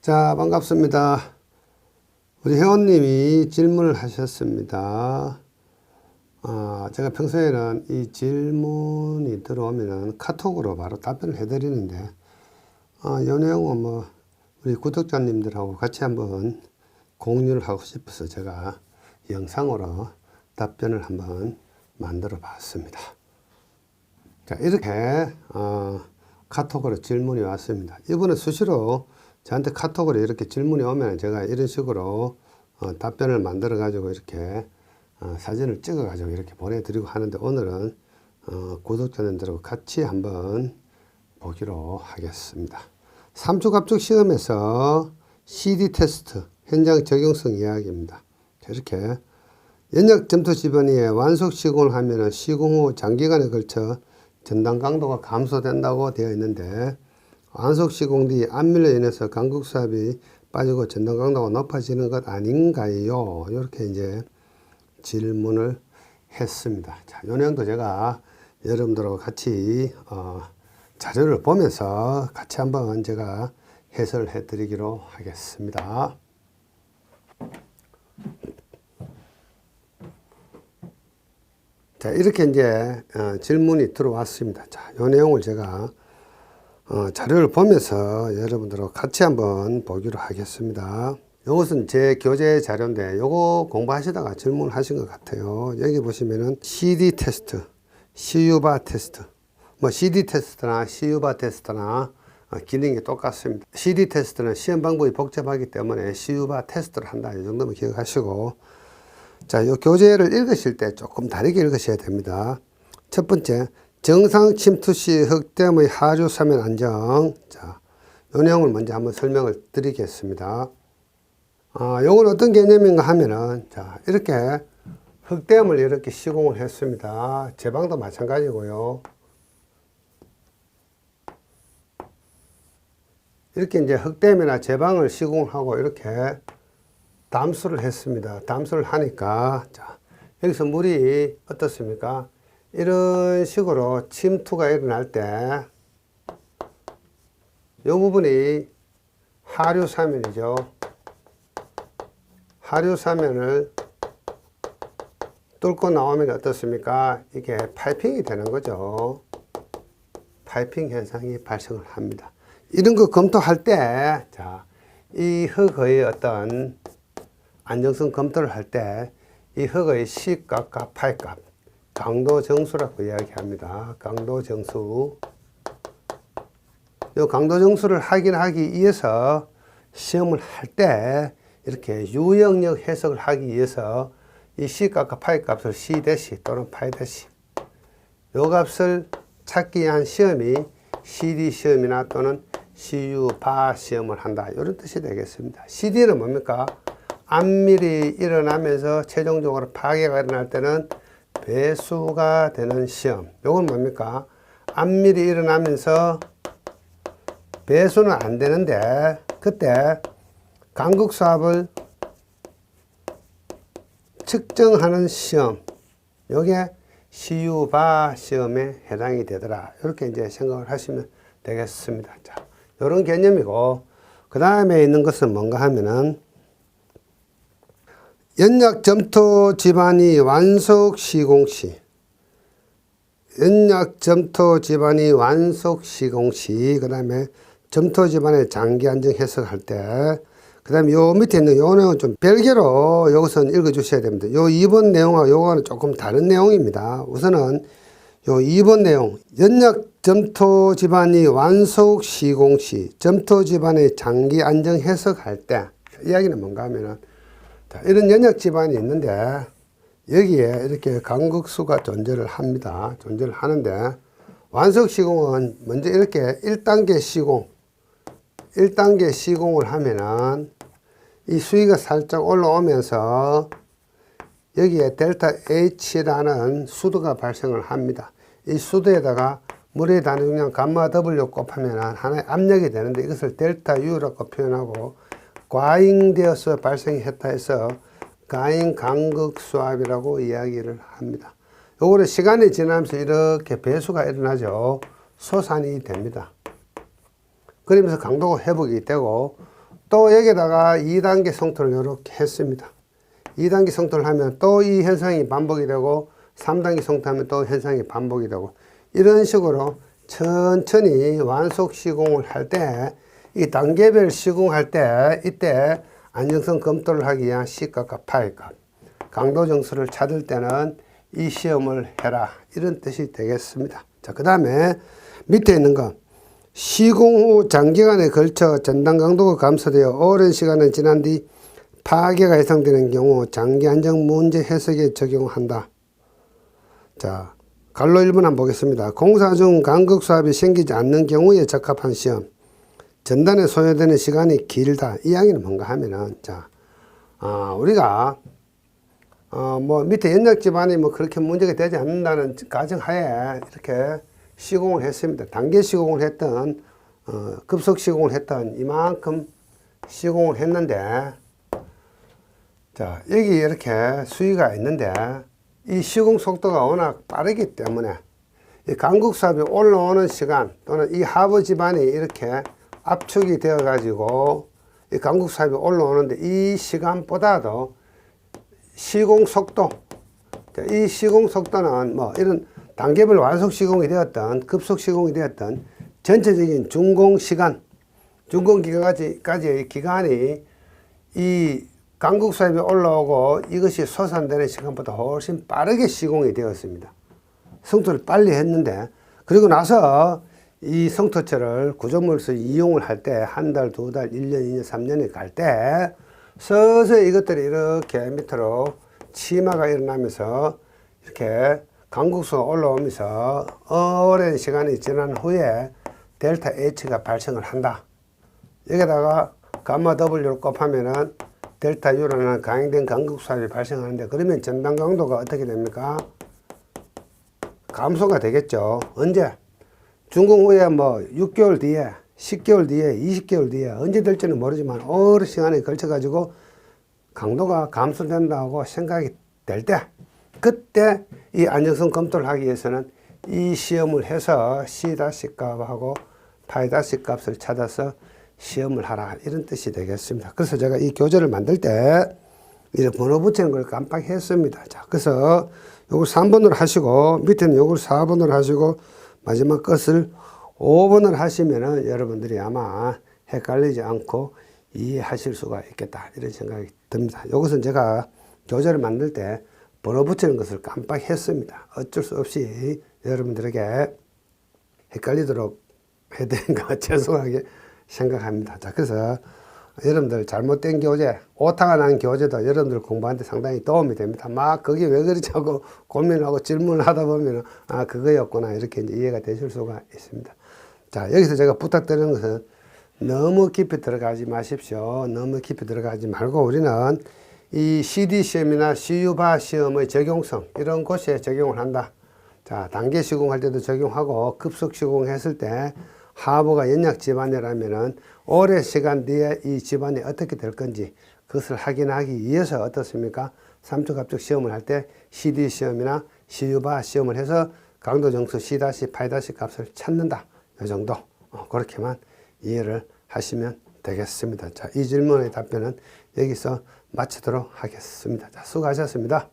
자, 반갑습니다. 우리 회원님이 질문을 하셨습니다. 제가 평소에는 이 질문이 들어오면은 카톡으로 바로 답변을 해드리는데, 이 내용은 뭐, 우리 구독자님들하고 같이 한번 공유를 하고 싶어서 제가 영상으로 답변을 한번 만들어 봤습니다. 자, 이렇게, 카톡으로 질문이 왔습니다. 이번에 수시로 저한테 카톡으로 이렇게 질문이 오면 제가 이런 식으로 답변을 만들어 가지고 이렇게 사진을 찍어 가지고 이렇게 보내드리고 하는데, 오늘은 구독자님들하고 같이 한번 보기로 하겠습니다. 3주 갑축 시험에서 CD 테스트 현장 적용성 이야기입니다. 이렇게 연약 점토 집안위에 완속 시공을 하면은 시공 후 장기간에 걸쳐 전단 강도가 감소된다고 되어 있는데, 완속 시공 뒤 안밀로 인해서 강국 수압이 빠지고 전단 강도가 높아지는 것 아닌가요? 이렇게 이제 질문을 했습니다. 자, 이 내용도 제가 여러분들하고 같이 자료를 보면서 같이 한번 제가 해설을 해드리기로 하겠습니다. 자, 이렇게 이제 질문이 들어왔습니다. 자, 이 내용을 제가 자료를 보면서 여러분들하고 같이 한번 보기로 하겠습니다. 이것은 제 교재 자료인데, 요거 공부하시다가 질문을 하신 것 같아요. 여기 보시면은 CD 테스트, CU바 테스트, 뭐 CD 테스트나 CU바 테스트나 기능이 똑같습니다. CD 테스트는 시험 방법이 복잡하기 때문에 CU바 테스트를 한다, 이 정도만 기억하시고, 자, 이 교재를 읽으실 때 조금 다르게 읽으셔야 됩니다. 첫 번째, 정상 침투 시 흙댐의 하류 사면 안정. 자, 이 내용을 먼저 한번 설명을 드리겠습니다. 요건 어떤 개념인가 하면은, 자, 이렇게 흙댐을 이렇게 시공을 했습니다. 제방도 마찬가지고요. 이렇게 이제 흙댐이나 제방을 시공하고 이렇게 담수를 했습니다. 담수를 하니까, 자, 여기서 물이 어떻습니까? 이런 식으로 침투가 일어날 때, 이 부분이 하류사면이죠. 하류사면을 뚫고 나오면 어떻습니까? 이게 파이핑이 되는 거죠. 파이핑 현상이 발생을 합니다. 이런 거 검토할 때, 자, 이 흙의 어떤 안정성 검토를 할 때, 이 흙의 C값과 파이값, 강도 정수라고 이야기합니다. 강도 정수. 이 강도 정수를 확인하기 위해서 시험을 할 때 이렇게 유형력 해석을 하기 위해서 이 C값과 파이값을 C 대시 또는 파이 대시, 이 값을 찾기 위한 시험이 CD 시험이나 또는 CU 바 시험을 한다, 이런 뜻이 되겠습니다. CD는 뭡니까? 안밀이 일어나면서 최종적으로 파괴가 일어날 때는 배수가 되는 시험. 요건 뭡니까? 안밀이 일어나면서 배수는 안 되는데, 그때 강국 수압을 측정하는 시험, 요게 CU바 시험에 해당이 되더라, 이렇게 이제 생각을 하시면 되겠습니다. 자, 요런 개념이고, 그 다음에 있는 것은 뭔가 하면은, 연약 점토 집안이 완속 시공 시, 연약 점토 집안이 완속 시공 시, 그 다음에 점토 집안의 장기 안정 해석할 때, 그 다음에 요 밑에 있는 요 내용은 좀 별개로 여기서는 읽어 주셔야 됩니다. 요 2번 내용하고 요거는 조금 다른 내용입니다. 우선은 요 2번 내용, 연약 점토 집안이 완속 시공 시, 점토 집안의 장기 안정 해석할 때, 이야기는 뭔가 하면은, 자, 이런 연약 집안이 있는데, 여기에 이렇게 강극수가 존재를 합니다. 존재를 하는데, 완속 시공은 먼저 이렇게 1단계 시공, 1단계 시공을 하면은, 이 수위가 살짝 올라오면서, 여기에 델타 H라는 수도가 발생을 합니다. 이 수도에다가 물의 단위중량 감마 W 곱하면 하나의 압력이 되는데, 이것을 델타 U라고 표현하고, 과잉되어서 발생했다 해서 과잉 강극 수압이라고 이야기를 합니다. 요거는 시간이 지나면서 이렇게 배수가 일어나죠. 솟아이 됩니다. 그러면서 강도가 회복이 되고, 또 여기다가 2단계 성토를 이렇게 했습니다. 2단계 성토를 하면 또 이 현상이 반복이 되고 3단계 성토하면 또 현상이 반복이 되고 이런 식으로 천천히 완속 시공을 할 때 이 단계별 시공할 때 이때 안정성 검토를 하기 위한 C값과 파이값 강도 정수를 찾을 때는 이 시험을 해라 이런 뜻이 되겠습니다. 자, 그 다음에 밑에 있는 거 시공 후 장기간에 걸쳐 전단 강도가 감소되어 오랜 시간이 지난 뒤 파괴가 예상되는 경우 장기 안정 문제 해석에 적용한다. 자, 갈로 1번 한번 보겠습니다. 공사 중 간극 수압이 생기지 않는 경우에 적합한 시험. 전단에 소요되는 시간이 길다. 이 이야기는 뭔가 하면은, 자, 우리가, 뭐, 밑에 연약 집안이 뭐 그렇게 문제가 되지 않는다는 가정하에 이렇게 시공을 했습니다. 단계 시공을 했던, 급속 시공을 했던 이만큼 시공을 했는데, 자, 여기 이렇게 수위가 있는데, 이 시공 속도가 워낙 빠르기 때문에 이 간극수압이 올라오는 시간 또는 이 하부 지반이 이렇게 압축이 되어 가지고 이 간극수압이 올라오는데 이 시간보다도 시공 속도, 이 시공 속도는 뭐 이런 단계별 완속 시공이 되었던 급속 시공이 되었던 전체적인 준공 시간, 준공 기간까지의 기간이 이 간극수압이 올라오고 이것이 솟아내는 시간보다 훨씬 빠르게 시공이 되었습니다. 성토를 빨리 했는데 그리고 나서 이 성토철을 구조물로서 이용을 할 때 한 달, 두 달, 1년, 2년, 3년이 갈 때 서서히 이것들이 이렇게 밑으로 치마가 일어나면서 이렇게 간극수가 올라오면서 오랜 시간이 지난 후에 델타 H가 발생을 한다. 여기다가 감마 W를 곱하면은 델타 U라는 강행된 간극수압이 발생하는데 그러면 전단 강도가 어떻게 됩니까? 감소가 되겠죠. 언제? 준공 후에 뭐 6개월 뒤에, 10개월 뒤에, 20개월 뒤에 언제 될지는 모르지만 오랜 시간에 걸쳐 가지고 강도가 감소된다고 생각이 될 때 그때 이 안정성 검토를 하기 위해서는 이 시험을 해서 C' 값하고 파이' 값을 찾아서 시험을 하라 이런 뜻이 되겠습니다. 그래서 제가 이 교재를 만들 때 이렇게 번호 붙이는 걸 깜빡했습니다. 자, 그래서 요걸 3번으로 하시고 밑에는 요걸 4번으로 하시고 마지막 것을 5번을 하시면은 여러분들이 아마 헷갈리지 않고 이해하실 수가 있겠다 이런 생각이 듭니다. 이것은 제가 교재를 만들 때 번호 붙이는 것을 깜빡했습니다. 어쩔 수 없이 여러분들에게 헷갈리도록 해야 되는가 죄송하게 생각합니다. 자, 그래서 여러분들 잘못된 교재, 오타가 난 교재도 여러분들 공부하는데 상당히 도움이 됩니다. 막 그게 왜 그렇지 하고 고민하고 질문을 하다 보면 그거였구나 이렇게 이제 이해가 되실 수가 있습니다. 자, 여기서 제가 부탁드리는 것은 너무 깊이 들어가지 마십시오. 너무 깊이 들어가지 말고 우리는 이 CD 시험이나 CU바 시험의 적용성 이런 곳에 적용을 한다. 자, 단계 시공할 때도 적용하고 급속 시공했을 때 하부가 연약 집안이라면은 오랜 시간 뒤에 이 집안이 어떻게 될 건지 그것을 확인하기 위해서 어떻습니까? 3초 갑적 시험을 할 때 CD 시험이나 CU바 시험을 해서 강도 정수 C' 파이' 값을 찾는다. 이 정도 그렇게만 이해를 하시면 되겠습니다. 자, 이 질문의 답변은 여기서 마치도록 하겠습니다. 자, 수고하셨습니다.